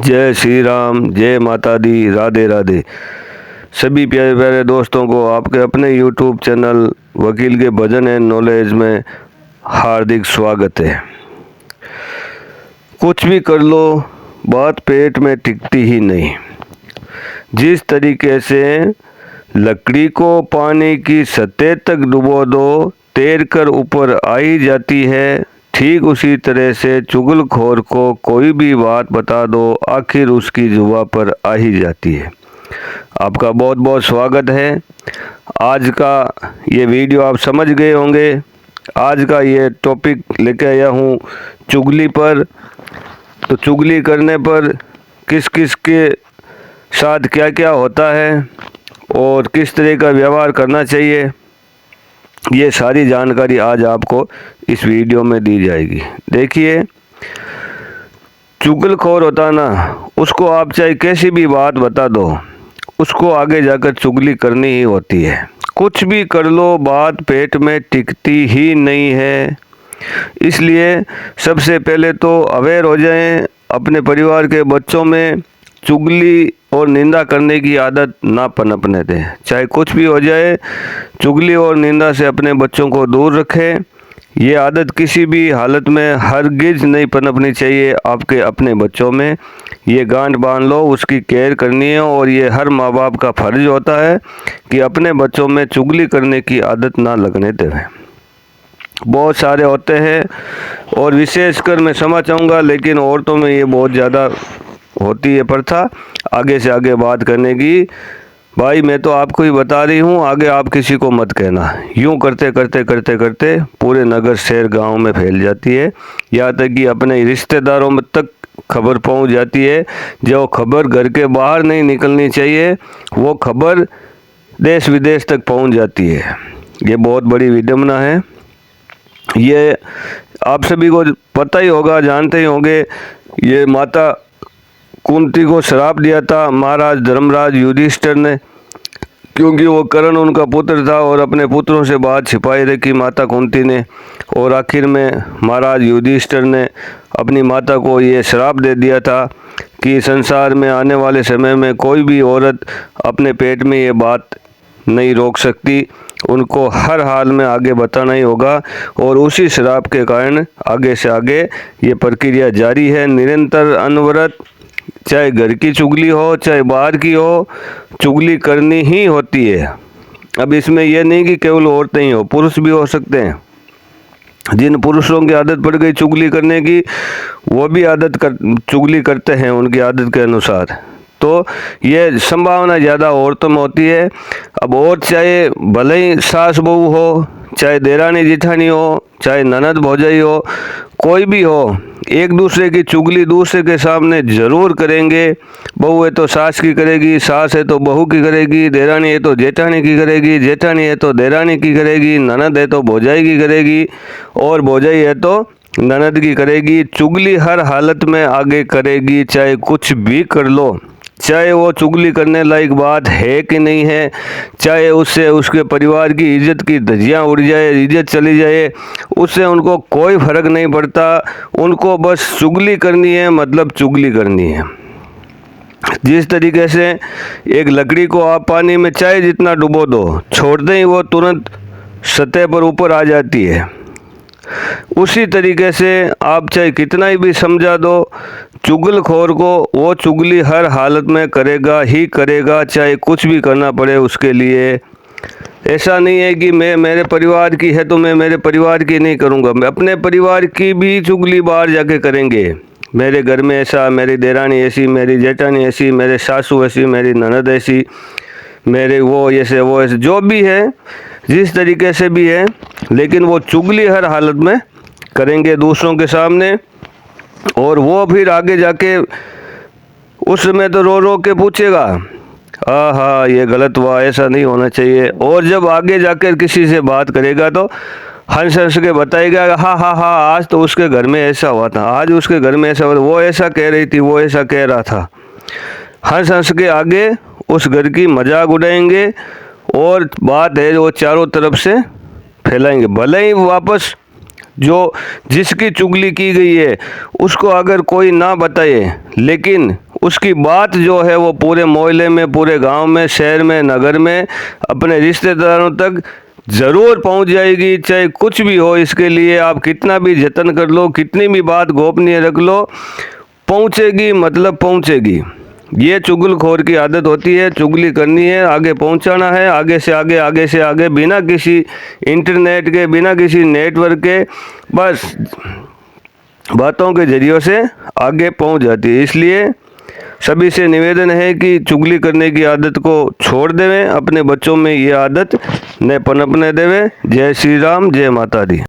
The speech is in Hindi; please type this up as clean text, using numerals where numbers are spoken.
जय श्री राम, जय माता दी, राधे राधे। सभी प्यारे प्यारे दोस्तों को आपके अपने YouTube चैनल वकील के भजन एंड नॉलेज में हार्दिक स्वागत है। कुछ भी कर लो, बात पेट में टिकती ही नहीं। जिस तरीके से लकड़ी को पानी की सतह तक डुबो दो, तैर कर ऊपर आई जाती है, ठीक उसी तरह से चुगलखोर को कोई भी बात बता दो, आखिर उसकी जुबान पर आ ही जाती है। आपका बहुत बहुत स्वागत है। आज का ये वीडियो आप समझ गए होंगे। आज का ये टॉपिक लेके आया हूँ चुगली पर। तो चुगली करने पर किस किस के साथ क्या क्या होता है और किस तरह का व्यवहार करना चाहिए, ये सारी जानकारी आज आपको इस वीडियो में दी जाएगी। देखिए, चुगलखोर होता ना, उसको आप चाहे कैसी भी बात बता दो, उसको आगे जाकर चुगली करनी ही होती है। कुछ भी कर लो, बात पेट में टिकती ही नहीं है। इसलिए सबसे पहले तो अवेयर हो जाएं, अपने परिवार के बच्चों में चुगली और निंदा करने की आदत ना पनपने दें। चाहे कुछ भी हो जाए, चुगली और निंदा से अपने बच्चों को दूर रखें। ये आदत किसी भी हालत में हरगिज नहीं पनपनी चाहिए आपके अपने बच्चों में। ये गांठ बांध लो, उसकी केयर करनी है और ये हर माँ बाप का फर्ज होता है कि अपने बच्चों में चुगली करने की आदत ना लगने दें। बहुत सारे होते हैं और विशेषकर मैं समझ चाहूँगा, लेकिन औरतों में ये बहुत ज़्यादा होती है प्रथा आगे से आगे बात करने की। भाई मैं तो आपको ही बता रही हूँ, आगे आप किसी को मत कहना। यूँ करते करते करते करते पूरे नगर शहर गांव में फैल जाती है, यहाँ तक कि अपने रिश्तेदारों में तक खबर पहुँच जाती है। जो खबर घर के बाहर नहीं निकलनी चाहिए, वो खबर देश विदेश तक पहुँच जाती है। ये बहुत बड़ी विडंबना है। ये आप सभी को पता ही होगा, जानते ही होंगे। ये माता कुंती को श्राप दिया था महाराज धर्मराज युधिष्ठिर ने, क्योंकि वो कर्ण उनका पुत्र था और अपने पुत्रों से बात छिपाई रखी माता कुंती ने। और आखिर में महाराज युधिष्ठिर ने अपनी माता को ये श्राप दे दिया था कि संसार में आने वाले समय में कोई भी औरत अपने पेट में ये बात नहीं रोक सकती, उनको हर हाल में आगे बताना ही होगा। और उसी श्राप के कारण आगे से आगे ये प्रक्रिया जारी है, निरंतर अनवरत। चाहे घर की चुगली हो, चाहे बाहर की हो, चुगली करनी ही होती है। अब इसमें यह नहीं कि केवल औरतें ही हो, पुरुष भी हो सकते हैं। जिन पुरुषों की आदत पड़ गई चुगली करने की, वो भी चुगली करते हैं उनकी आदत के अनुसार। तो ये संभावना ज़्यादा औरतों में होती है। अब और चाहे भले ही सास बहू हो, चाहे देरानी जिठानी हो, चाहे ननद भौजाई हो, कोई भी हो, एक दूसरे की चुगली दूसरे के सामने ज़रूर करेंगे। बहू है तो सास की करेगी, सास है तो बहू की करेगी, देरानी है तो जेठानी की करेगी, जेठानी है तो देरानी की करेगी, ननद है तो भौजाई की करेगी और भौजाई है तो ननद की करेगी। चुगली हर हालत में आगे करेगी, चाहे कुछ भी कर लो। चाहे वो चुगली करने लायक बात है कि नहीं है, चाहे उससे उसके परिवार की इज्जत की धज्जियाँ उड़ जाए, इज्जत चली जाए, उससे उनको कोई फर्क नहीं पड़ता। उनको बस चुगली करनी है, मतलब चुगली करनी है। जिस तरीके से एक लकड़ी को आप पानी में चाहे जितना डुबो दो, छोड़ते ही वो तुरंत सतह पर ऊपर आ जाती है, उसी तरीके से आप चाहे कितना ही भी समझा दो, चुगलखोर को वो चुगली हर हालत में करेगा ही करेगा, चाहे कुछ भी करना पड़े उसके लिए। ऐसा नहीं है कि मैं मेरे परिवार की है तो मैं मेरे परिवार की नहीं करूँगा, मैं अपने परिवार की भी चुगली बाहर जाके करेंगे। मेरे घर में ऐसा, मेरी देरानी ऐसी, मेरी जेठानी ऐसी, मेरे सासू ऐसी, मेरी ननद ऐसी, मेरे वो ऐसे वो ऐसे, जो भी है, जिस तरीके से भी है, लेकिन वो चुगली हर हालत में करेंगे दूसरों के सामने। और वो फिर आगे जाके उस समय तो रो रो के पूछेगा, हाँ ये गलत हुआ, ऐसा नहीं होना चाहिए। और जब आगे जाकर किसी से बात करेगा तो हंस हंस के बताएगा, हाँ हाँ हाँ आज तो उसके घर में ऐसा हुआ था, आज उसके घर में ऐसा हुआ था, वो ऐसा कह रही थी, वो ऐसा कह रहा था। हंस हंस के आगे उस घर की मजाक उड़ाएंगे और बात है वो चारों तरफ से फैलाएंगे। भले ही वापस जो जिसकी चुगली की गई है उसको अगर कोई ना बताए, लेकिन उसकी बात जो है वो पूरे मोहल्ले में, पूरे गांव में, शहर में, नगर में, अपने रिश्तेदारों तक ज़रूर पहुंच जाएगी। चाहे कुछ भी हो, इसके लिए आप कितना भी जतन कर लो, कितनी भी बात गोपनीय रख लो, पहुंचेगी, मतलब पहुंचेगी। ये चुगलखोर की आदत होती है, चुगली करनी है, आगे पहुंचाना है, आगे से आगे, आगे से आगे, बिना किसी इंटरनेट के, बिना किसी नेटवर्क के, बस बातों के जरिए से आगे पहुंच जाती है। इसलिए सभी से निवेदन है कि चुगली करने की आदत को छोड़ देवें, अपने बच्चों में ये आदत न पनपने देवें। जय श्री राम, जय माता दी।